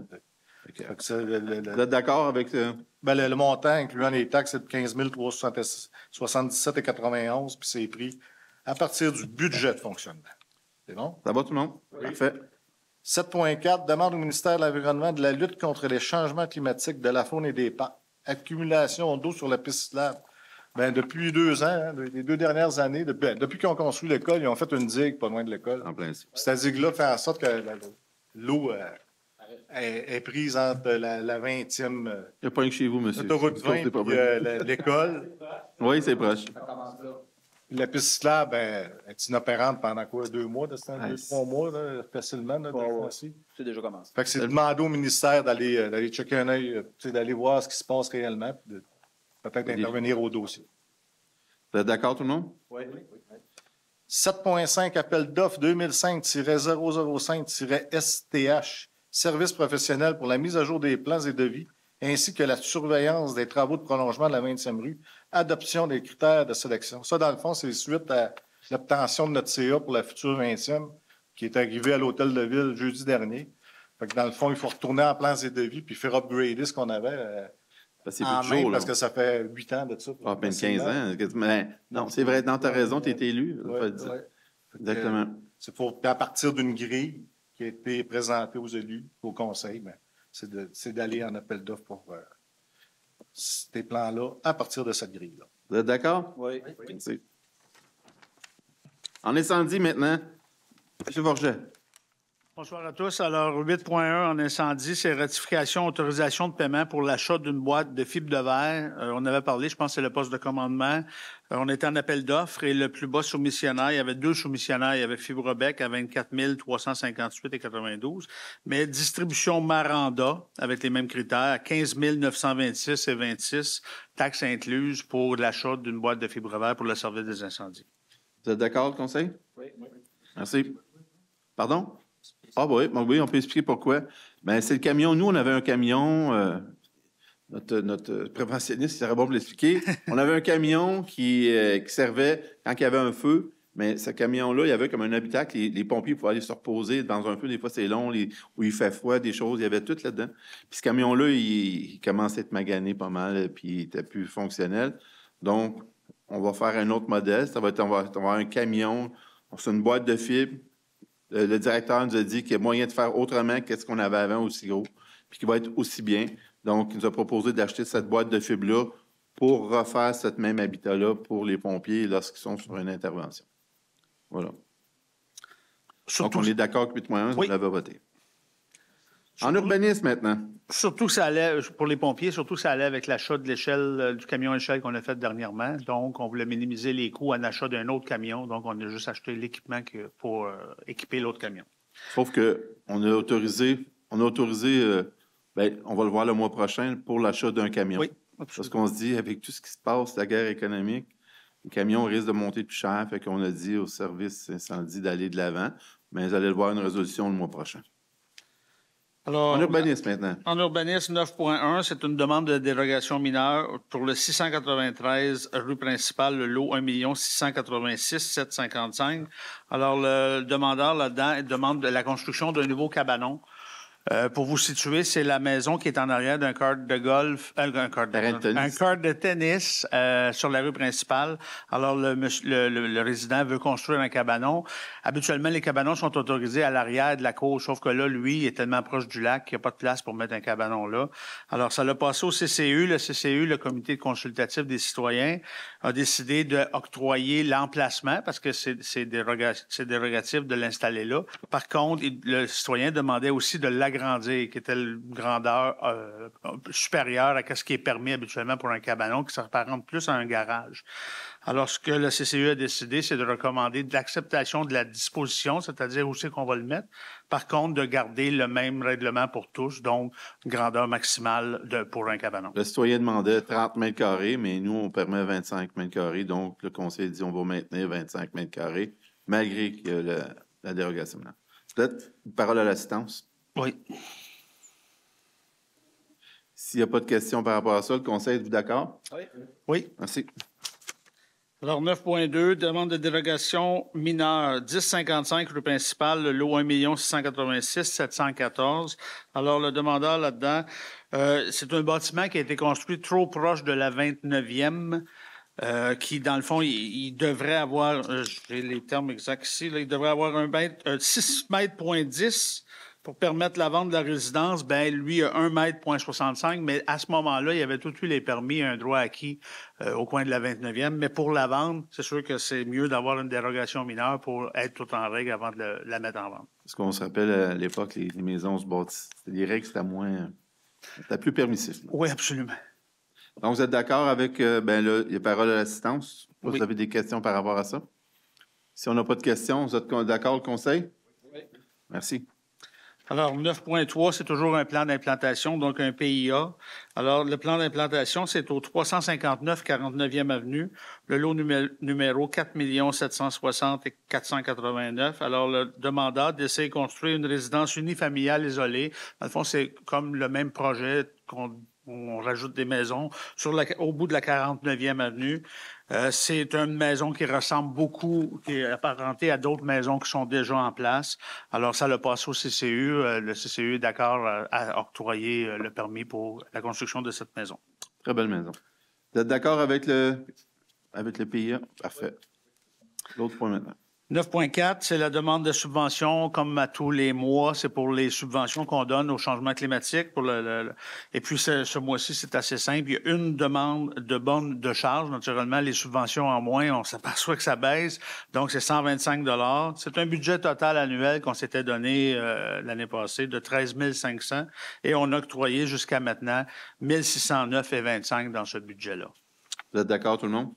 êtes d'accord avec ça? Ben, le montant, incluant les taxes, c'est de 15 377,91, puis c'est pris à partir du budget de fonctionnement. C'est bon? Ça va tout le monde? Oui. Parfait. 7.4, demande au ministère de l'Environnement de la lutte contre les changements climatiques, de la faune et des parcs. Accumulation d'eau sur la piste cyclable. Bien, depuis 2 ans, hein, les 2 dernières années, depuis qu'ils ont construit l'école, ils ont fait une digue pas loin de l'école. En plein ça. Cette digue-là fait en sorte que l'eau est prise entre la 20e Il n'y a pas rien que chez vous, monsieur. autoroute 20 et l'école. Oui, c'est proche. La piste cyclable est inopérante pendant quoi? 2 mois, de ce temps? 2-3 mois, là, facilement, là, C'est déjà commencé. Fait que c'est demandé au ministère d'aller checker un œil, d'aller voir ce qui se passe réellement, puis de peut-être intervenir au dossier. Vous êtes d'accord, tout le monde? Oui. 7.5, appel d'offres 2005-005-STH, service professionnel pour la mise à jour des plans et devis, ainsi que la surveillance des travaux de prolongement de la 20e rue, adoption des critères de sélection. Ça, dans le fond, c'est suite à l'obtention de notre CA pour la future 20e, qui est arrivée à l'Hôtel de Ville jeudi dernier. Fait que dans le fond, il faut retourner en plans et devis puis faire upgrader ce qu'on avait C'est en plus main, toujours, là. parce que ça fait 8 ans de ça. Ah, à peine 15 ans. Mais, non, c'est vrai. Non, tu as raison, tu es élu. Ouais, Faut le dire. ouais. Exactement. C'est à partir d'une grille qui a été présentée aux élus, au conseil, mais c'est d'aller en appel d'offres pour ces plans-là à partir de cette grille-là. Vous êtes d'accord? Oui. Merci. En incendie maintenant, M. Forget. Bonsoir à tous. Alors, 8.1 en incendie, c'est ratification, autorisation de paiement pour l'achat d'une boîte de fibre de verre. On avait parlé, je pense que c'est le poste de commandement. On était en appel d'offres et le plus bas soumissionnaire, il y avait 2 soumissionnaires. Il y avait Fibrobec à 24 358,92. Mais distribution Maranda, avec les mêmes critères, à 15 926,26, taxes incluses pour l'achat d'une boîte de fibre de verre pour le service des incendies. Vous êtes d'accord, le conseil? Oui. Merci. Pardon? Ah oui, on peut expliquer pourquoi. Bien, c'est le camion. Nous, on avait un camion, notre préventionniste, il serait bon pour l'expliquer. On avait un camion qui servait quand il y avait un feu, mais ce camion-là, il y avait comme un habitacle. Les pompiers pouvaient aller se reposer dans un feu. Des fois, c'est long, où il fait froid, des choses. Il y avait tout là-dedans. Puis ce camion-là, il commençait à être magané pas mal, puis il était plus fonctionnel. Donc, on va faire un autre modèle. On va avoir un camion, c'est une boîte de fibres. Le directeur nous a dit qu'il y a moyen de faire autrement que ce qu'on avait avant aussi gros, puis qui va être aussi bien. Donc, il nous a proposé d'acheter cette boîte de fibres-là pour refaire ce même habitat-là pour les pompiers lorsqu'ils sont sur une intervention. Voilà. Surtout, donc, on est d'accord que 8.1, oui. On l'avait voté. En urbanisme maintenant. Surtout que ça allait, pour les pompiers, surtout que ça allait avec l'achat de l'échelle, du camion échelle qu'on a fait dernièrement. Donc, on voulait minimiser les coûts en achat d'un autre camion. Donc, on a juste acheté l'équipement pour équiper l'autre camion. Sauf qu'on a autorisé, on va le voir le mois prochain pour l'achat d'un camion. Oui. Parce qu'on se dit, avec tout ce qui se passe, la guerre économique, les camions risquent de monter plus cher. Fait qu'on a dit au service incendie d'aller de l'avant. Mais vous allez le voir une résolution le mois prochain. Alors, en urbanisme maintenant. En urbanisme 9.1, c'est une demande de dérogation mineure pour le 693 rue principale, le lot 1 686 755. Alors, le demandeur là-dedans demande la construction d'un nouveau cabanon. Pour vous situer, c'est la maison qui est en arrière d'un court de golf, un court de tennis sur la rue principale. Alors, le résident veut construire un cabanon. Habituellement, les cabanons sont autorisés à l'arrière de la cour, sauf que là, lui, il est tellement proche du lac qu'il n'y a pas de place pour mettre un cabanon là. Alors, ça l'a passé au CCU. Le CCU, le Comité consultatif des citoyens, a décidé d'octroyer l'emplacement parce que c'est dérogatif de l'installer là. Par contre, le citoyen demandait aussi de l'agrandir, qui était une grandeur supérieure à ce qui est permis habituellement pour un cabanon, qui s'apparente plus à un garage. Alors, ce que le CCU a décidé, c'est de recommander de l'acceptation de la disposition, c'est-à-dire où c'est qu'on va le mettre. Par contre, de garder le même règlement pour tous, donc une grandeur maximale pour un cabanon. Le citoyen demandait 30 mètres carrés, mais nous, on permet 25 mètres carrés. Donc, le conseil dit on va maintenir 25 mètres carrés, malgré que la dérogation. Peut-être une parole à l'assistance. Oui. S'il n'y a pas de questions par rapport à ça, le conseil, êtes-vous d'accord? Oui. Oui. Merci. Alors, 9.2, demande de dérogation mineure, 1055 rue principale, le lot 1 686 714. Alors, le demandeur là-dedans, c'est un bâtiment qui a été construit trop proche de la 29e, qui, dans le fond, il devrait avoir, j'ai les termes exacts ici, là, il devrait avoir 6 mètres point 10 pour permettre la vente de la résidence. Ben lui a 1 mètre point 65, mais à ce moment-là, il avait tout eu les permis, un droit acquis au coin de la 29e. Mais pour la vente, c'est sûr que c'est mieux d'avoir une dérogation mineure pour être tout en règle avant de la mettre en vente. Parce qu'on se rappelle, à l'époque, les maisons se bâtissaient. Les règles, c'était plus permissif. Là. Oui, absolument. Donc, vous êtes d'accord avec les paroles de l'assistance? Oui. Vous avez des questions par rapport à ça? Si on n'a pas de questions, vous êtes d'accord, le conseil? Oui. Merci. Alors, 9.3, c'est toujours un plan d'implantation, donc un PIA. Alors, le plan d'implantation, c'est au 359 49e Avenue, le lot numéro 4 760 et 489. Alors, le demandeur décide de construire une résidence unifamiliale isolée. Dans le fond, c'est comme le même projet on rajoute des maisons au bout de la 49e Avenue. C'est une maison qui ressemble beaucoup, qui est apparentée à d'autres maisons qui sont déjà en place. Alors, ça le passe au CCU. Le CCU est d'accord à octroyer le permis pour la construction de cette maison. Très belle maison. Vous êtes d'accord avec le PIA? Parfait. L'autre point maintenant. 9.4, c'est la demande de subvention, comme à tous les mois. C'est pour les subventions qu'on donne au changement climatique. Et puis, ce mois-ci, c'est assez simple. Il y a une demande de borne de charge. Naturellement, les subventions en moins, on s'aperçoit que ça baisse. Donc, c'est 125 $. C'est un budget total annuel qu'on s'était donné l'année passée de 13 500. Et on a octroyé jusqu'à maintenant 1 609,25 dans ce budget-là. Vous êtes d'accord, tout le monde?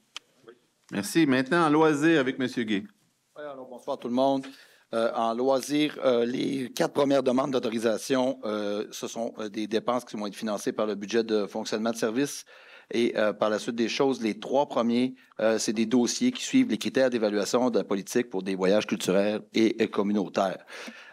Oui. Merci. Maintenant, en loisir avec M. Gay. Oui, alors bonsoir tout le monde. En loisirs, les 4 premières demandes d'autorisation, ce sont des dépenses qui vont être financées par le budget de fonctionnement de service. Et par la suite des choses, les 3 premiers, c'est des dossiers qui suivent les critères d'évaluation de la politique pour des voyages culturels et communautaires.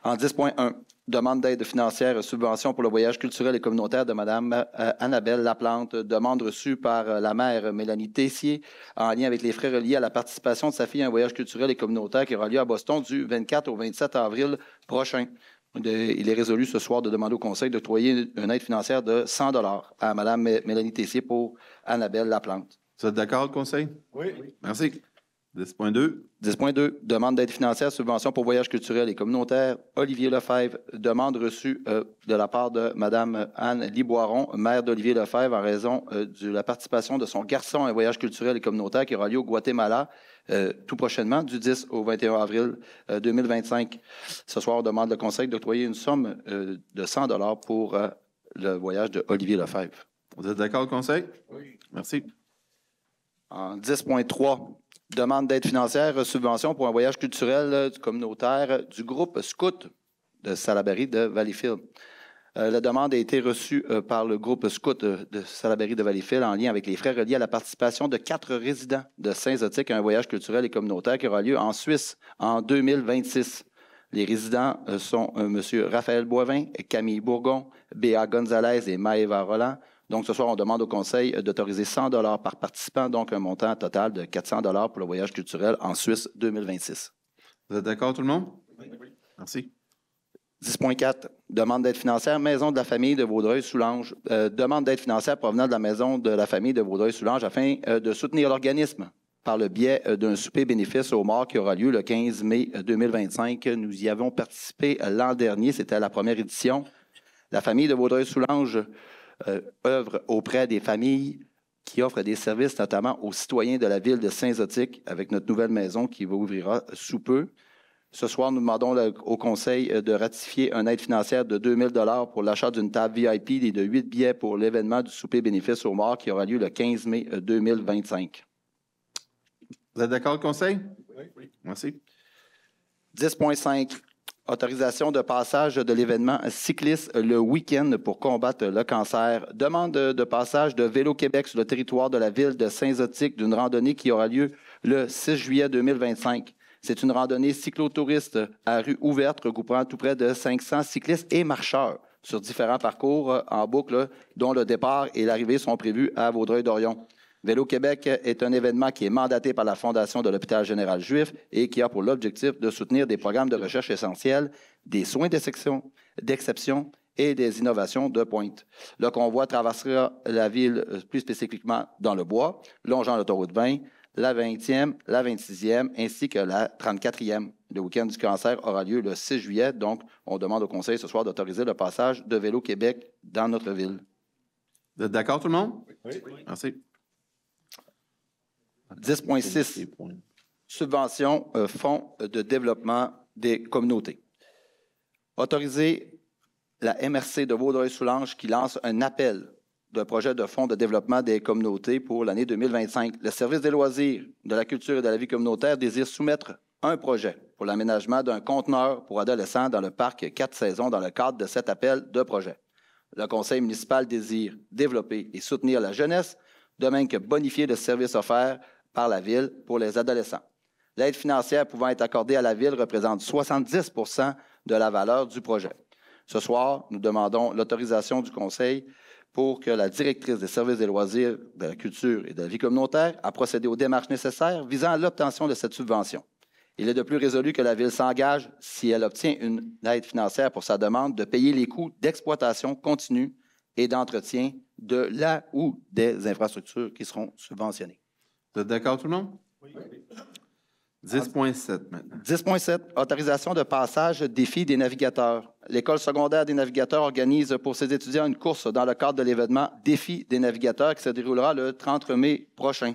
En 10.1, demande d'aide financière, subvention pour le voyage culturel et communautaire de Mme Annabelle Laplante, demande reçue par la mère Mélanie Tessier en lien avec les frais reliés à la participation de sa fille à un voyage culturel et communautaire qui aura lieu à Boston du 24 au 27 avril prochain. Il est résolu ce soir de demander au Conseil d'octroyer une aide financière de 100 $ à Mme Mélanie Tessier pour Annabelle Laplante. Vous êtes d'accord, le Conseil? Oui. Merci. 10.2. 10.2, demande d'aide financière, subvention pour voyages culturels et communautaires. Olivier Lefebvre, demande reçue de la part de Mme Anne Liboiron, mère d'Olivier Lefebvre, en raison de la participation de son garçon à un voyage culturel et communautaire qui aura lieu au Guatemala tout prochainement, du 10 au 21 avril 2025. Ce soir, on demande le Conseil d'octroyer une somme de 100 $ pour le voyage de Olivier Lefebvre. Vous êtes d'accord, le Conseil? Oui. Merci. En 10.3, demande d'aide financière, subvention pour un voyage culturel communautaire du groupe Scout de Salaberry de Valleyfield. La demande a été reçue par le groupe Scout de Salaberry de Valleyfield en lien avec les frais reliés à la participation de 4 résidents de Saint-Zotique à un voyage culturel et communautaire qui aura lieu en Suisse en 2026. Les résidents sont M. Raphaël Boivin, Camille Bourgon, Béa Gonzalez et Maëva Roland. Donc, ce soir, on demande au Conseil d'autoriser 100 $ par participant, donc un montant total de 400 $ pour le voyage culturel en Suisse 2026. Vous êtes d'accord, tout le monde? Oui. Merci. 10.4, demande d'aide financière, Maison de la famille de Vaudreuil-Soulanges. Demande d'aide financière provenant de la Maison de la famille de Vaudreuil-Soulanges afin de soutenir l'organisme par le biais d'un souper bénéfice aux morts qui aura lieu le 15 mai 2025. Nous y avons participé l'an dernier, c'était la première édition. La famille de Vaudreuil-Soulanges œuvre auprès des familles qui offrent des services notamment aux citoyens de la ville de Saint-Zotique avec notre nouvelle maison qui ouvrira sous peu. Ce soir, nous demandons au Conseil de ratifier une aide financière de 2 000 pour l'achat d'une table VIP et de 8 billets pour l'événement du souper bénéfice aux morts qui aura lieu le 15 mai 2025. Vous êtes d'accord, le Conseil? Oui. Merci. 10.5. Autorisation de passage de l'événement cycliste le week-end pour combattre le cancer. Demande de passage de Vélo Québec sur le territoire de la ville de Saint-Zotique d'une randonnée qui aura lieu le 6 juillet 2025. C'est une randonnée cyclotouriste à rue ouverte regroupant tout près de 500 cyclistes et marcheurs sur différents parcours en boucle dont le départ et l'arrivée sont prévus à Vaudreuil-Dorion. Vélo Québec est un événement qui est mandaté par la Fondation de l'Hôpital général juif et qui a pour l'objectif de soutenir des programmes de recherche essentiels, des soins d'exception et des innovations de pointe. Le convoi traversera la ville plus spécifiquement dans le bois, longeant l'autoroute 20, la 20e, la 26e ainsi que la 34e. Le week-end du cancer aura lieu le 6 juillet, donc on demande au Conseil ce soir d'autoriser le passage de Vélo Québec dans notre ville. Vous êtes d'accord tout le monde? Oui. Merci. 10.6. Subvention, fonds de développement des communautés. Autoriser la MRC de Vaudreuil-Soulanges qui lance un appel de projet de fonds de développement des communautés pour l'année 2025. Le service des loisirs, de la culture et de la vie communautaire désire soumettre un projet pour l'aménagement d'un conteneur pour adolescents dans le parc 4 saisons dans le cadre de cet appel de projet. Le conseil municipal désire développer et soutenir la jeunesse, de même que bonifier le service offert par la Ville pour les adolescents. L'aide financière pouvant être accordée à la Ville représente 70 % de la valeur du projet. Ce soir, nous demandons l'autorisation du Conseil pour que la directrice des services des loisirs, de la culture et de la vie communautaire a procédé aux démarches nécessaires visant à l'obtention de cette subvention. Il est de plus résolu que la Ville s'engage, si elle obtient une aide financière pour sa demande, de payer les coûts d'exploitation continue et d'entretien de la ou des infrastructures qui seront subventionnées. Vous êtes d'accord tout le monde? Oui. 10.7 maintenant. 10.7. Autorisation de passage défi des navigateurs. L'École secondaire des navigateurs organise pour ses étudiants une course dans le cadre de l'événement Défi des navigateurs qui se déroulera le 30 mai prochain.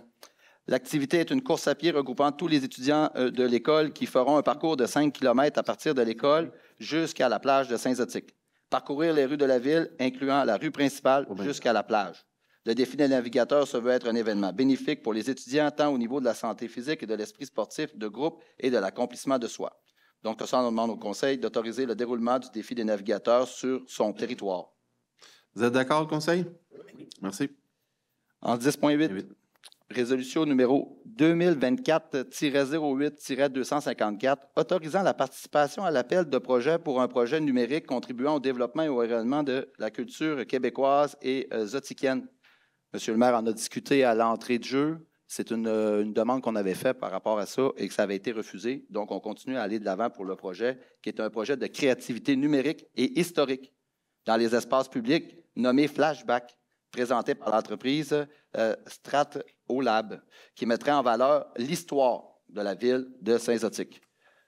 L'activité est une course à pied regroupant tous les étudiants de l'école qui feront un parcours de 5 km à partir de l'école jusqu'à la plage de Saint-Zotique. Parcourir les rues de la ville, incluant la rue principale jusqu'à la plage. Le défi des navigateurs se veut être un événement bénéfique pour les étudiants, tant au niveau de la santé physique et de l'esprit sportif de groupe et de l'accomplissement de soi. Donc, ça, on demande au Conseil d'autoriser le déroulement du défi des navigateurs sur son territoire. Vous êtes d'accord, le Conseil? Oui. Merci. En 10.8, résolution numéro 2024-08-254, autorisant la participation à l'appel de projet pour un projet numérique contribuant au développement et au rayonnement de la culture québécoise et zotiquienne. Monsieur le maire en a discuté à l'entrée de jeu. C'est une demande qu'on avait faite par rapport à ça et que ça avait été refusé. Donc, on continue à aller de l'avant pour le projet, qui est un projet de créativité numérique et historique dans les espaces publics nommé Flashback, présenté par l'entreprise Strat-O-Lab, qui mettrait en valeur l'histoire de la ville de Saint-Zotique.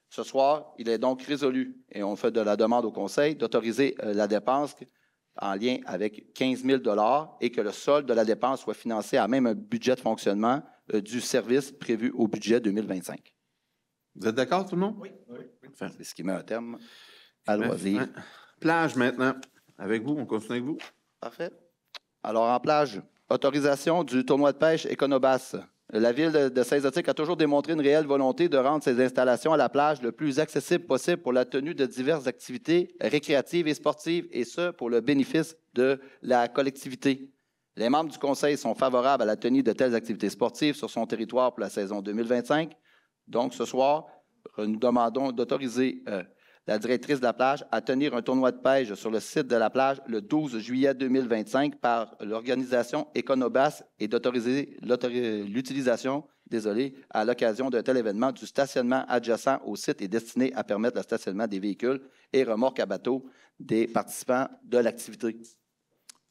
Ce soir, il est donc résolu, et on fait de la demande au Conseil, d'autoriser la dépense en lien avec 15 000 $ et que le solde de la dépense soit financé à même un budget de fonctionnement du service prévu au budget 2025. Vous êtes d'accord, tout le monde? Oui. C'est ce qui met un terme à loisir. Plage maintenant. Avec vous, on continue avec vous. Parfait. Alors, en plage, autorisation du tournoi de pêche Econobass. La ville de Saint-Zotique a toujours démontré une réelle volonté de rendre ses installations à la plage le plus accessible possible pour la tenue de diverses activités récréatives et sportives, et ce, pour le bénéfice de la collectivité. Les membres du Conseil sont favorables à la tenue de telles activités sportives sur son territoire pour la saison 2025. Donc, ce soir, nous demandons d'autoriser la directrice de la plage à tenir un tournoi de pêche sur le site de la plage le 12 juillet 2025 par l'organisation Econobass et d'autoriser l'utilisation à l'occasion d'un tel événement, du stationnement adjacent au site est destiné à permettre le stationnement des véhicules et remorques à bateau des participants de l'activité.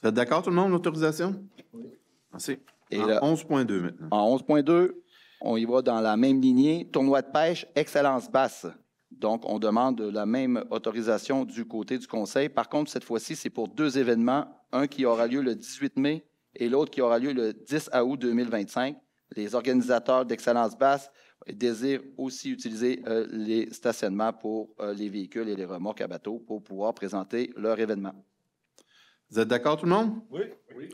Vous êtes d'accord, tout le monde, l'autorisation? Oui. Merci. Et En là, 11.2 maintenant. En 11.2, on y va dans la même lignée. Tournoi de pêche, excellence basse. Donc, on demande la même autorisation du côté du conseil. Par contre, cette fois-ci, c'est pour 2 événements. Un qui aura lieu le 18 mai et l'autre qui aura lieu le 10 août 2025. Les organisateurs d'Excellence Basse désirent aussi utiliser les stationnements pour les véhicules et les remorques à bateau pour pouvoir présenter leur événement. Vous êtes d'accord, tout le monde? Oui. Oui.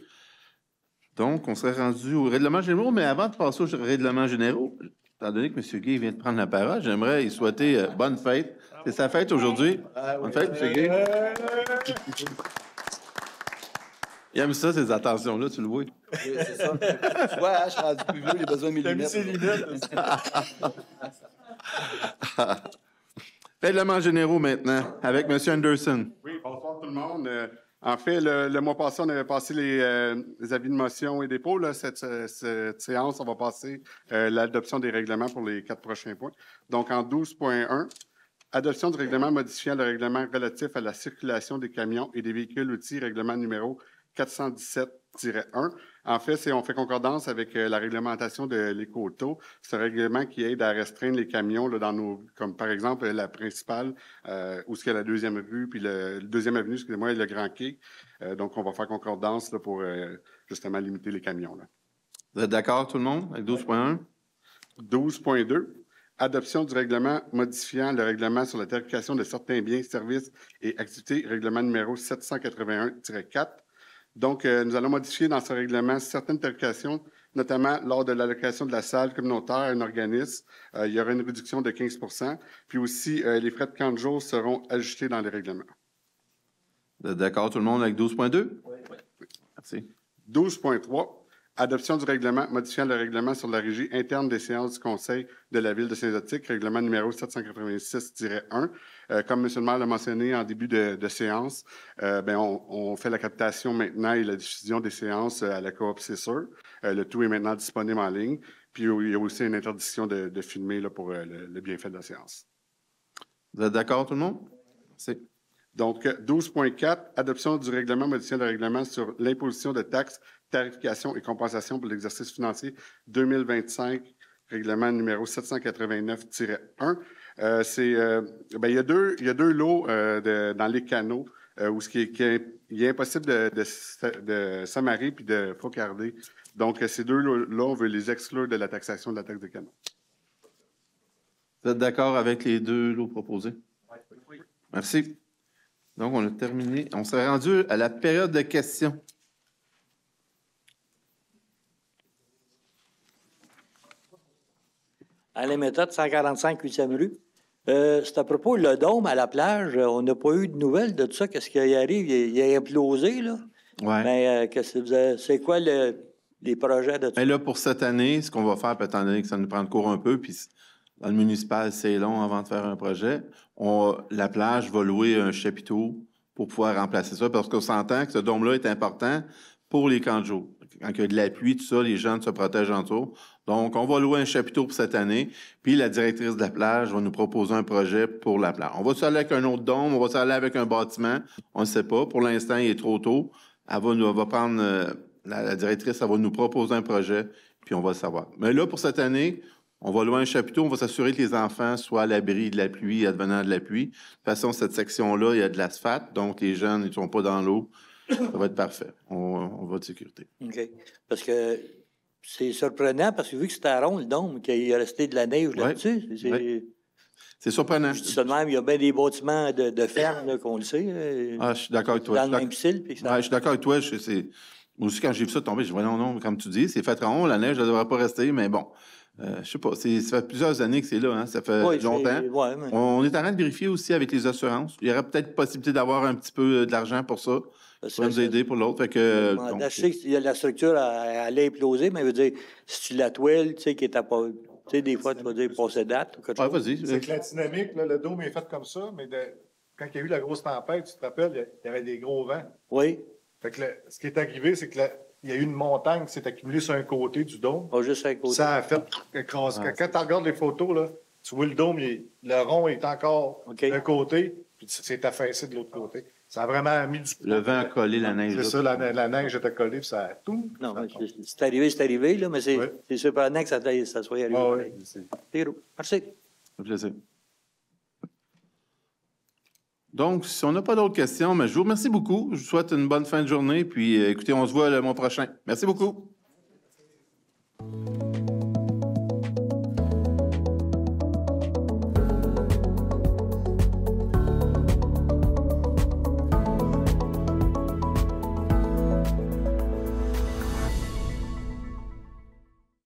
Donc, on serait rendu au règlement généraux, mais avant de passer au règlement généraux, étant donné que M. Gay vient de prendre la parole, j'aimerais lui souhaiter bonne fête. C'est sa fête aujourd'hui. Bonne fête, M. Gay. Il aime ça, ces attentions-là, tu le vois. Oui, c'est ça. Tu vois, je suis rendu plus vieux, j'ai besoin de mes lunettes. Règlement généraux maintenant, avec M. Anderson. Oui, bonsoir tout le monde. En fait, le mois passé, on avait passé les avis de motion et dépôt. Là. Cette séance, on va passer l'adoption des règlements pour les 4 prochains points. Donc, en 12.1, adoption du règlement modifiant le règlement relatif à la circulation des camions et des véhicules outils, règlement numéro 417-1. En fait, on fait concordance avec la réglementation de l'Éco-Auto. C'est un règlement qui aide à restreindre les camions là, comme par exemple la principale, où il y a la deuxième rue, puis le deuxième avenue, excusez-moi, et le Grand Quai. Donc, on va faire concordance là, pour justement limiter les camions. Là. Vous êtes d'accord, tout le monde, avec 12.1? 12.2. Adoption du règlement modifiant le règlement sur la tarification de certains biens, services et activités, règlement numéro 781-4. Donc, nous allons modifier dans ce règlement certaines tarifications, notamment lors de l'allocation de la salle communautaire à un organisme. Il y aura une réduction de 15 %. Puis aussi, les frais de camp de jour seront ajustés dans les règlements. Vous êtes d'accord, tout le monde, avec 12.2? Oui. Merci. 12.3. Adoption du règlement modifiant le règlement sur la régie interne des séances du Conseil de la Ville de Saint-Zotique, règlement numéro 786-1. Comme M. le maire l'a mentionné en début de séance, on fait la captation maintenant et la diffusion des séances à la coop, c'est sûr. Le tout est maintenant disponible en ligne. Puis il y a aussi une interdiction de filmer là, pour le bienfait de la séance. Vous êtes d'accord, tout le monde? Merci. Donc, 12.4, adoption du règlement modifiant le règlement sur l'imposition de taxes, tarification et compensation pour l'exercice financier 2025, règlement numéro 789-1. Il y a deux lots dans les canaux où il est impossible de s'amarrer puis de focarder. Donc, ces deux lots-là, on veut les exclure de la taxation de la taxe des canaux. Vous êtes d'accord avec les deux lots proposés? Oui. Merci. Donc, on a terminé. On s'est rendu à la période de questions. Alain Méthode, 145 8e rue. C'est à propos le dôme à la plage. On n'a pas eu de nouvelles de tout ça. Qu'est-ce qui arrive? Il a implosé, là. Oui. Mais c'est quoi les projets de tout ça? Mais là, pour cette année, ce qu'on va faire, étant donné que ça nous prend de cours un peu, puis dans le municipal, c'est long avant de faire un projet, la plage va louer un chapiteau pour pouvoir remplacer ça, parce qu'on s'entend que ce dôme-là est important pour les camps de jour. Quand il y a de la pluie, tout ça, les gens se protègent en dessous. Donc, on va louer un chapiteau pour cette année, puis la directrice de la plage va nous proposer un projet pour la plage. On va s'aller avec un autre dôme, on va s'aller avec un bâtiment, on ne sait pas. Pour l'instant, il est trop tôt. Elle va prendre, la directrice, elle va nous proposer un projet, puis on va le savoir. Mais là, pour cette année, on va louer un chapiteau, on va s'assurer que les enfants soient à l'abri de la pluie, advenant de la pluie. De toute façon, cette section-là, il y a de l'asphalte, donc les jeunes ne sont pas dans l'eau. Ça va être parfait. On va de sécurité. OK. Parce que c'est surprenant, parce que vu que c'était à rond, le dôme, qu'il est resté de la neige là-dessus. C'est surprenant. Je dis ça de même, il y a bien des bâtiments de ferme, là, qu'on le sait. Je suis d'accord avec toi. Dans le même style. Je suis d'accord avec toi. Moi aussi, quand j'ai vu ça tomber, je dis, non, comme tu dis, c'est fait rond, la neige ne devrait pas rester, mais bon. Je sais pas, ça fait plusieurs années que c'est là, hein? Ça fait longtemps. On est en train de vérifier aussi avec les assurances. Il y aurait peut-être possibilité d'avoir un petit peu d'argent pour ça. Ça pourrait nous aider pour l'autre. Je sais que la structure elle a implosé, mais je veux dire, si tu la toile, tu sais, qui est à pas. Tu sais, des fois, tu vas dire passer date ou quelque chose. Vas-y. C'est que la dynamique, là, le dôme est fait comme ça, mais quand il y a eu la grosse tempête, tu te rappelles, il y avait des gros vents. Oui. Fait que ce qui est arrivé, c'est que il y a eu une montagne qui s'est accumulée sur un côté du dôme. Pas juste un côté. Ça a fait écraser. Quand tu regardes les photos, là, tu vois le dôme, le rond est encore d'un côté, puis c'est affaissé de l'autre côté. Ça a vraiment mis du... Le vent a collé la neige. C'est ça, la neige était collée, puis ça a tout. Non, mais c'est arrivé, là, mais c'est surprenant que ça soit arrivé. Ah, oui. C'est gros. Merci. Ça fait plaisir. Donc, si on n'a pas d'autres questions, mais je vous remercie beaucoup. Je vous souhaite une bonne fin de journée. Puis, écoutez, on se voit le mois prochain. Merci beaucoup.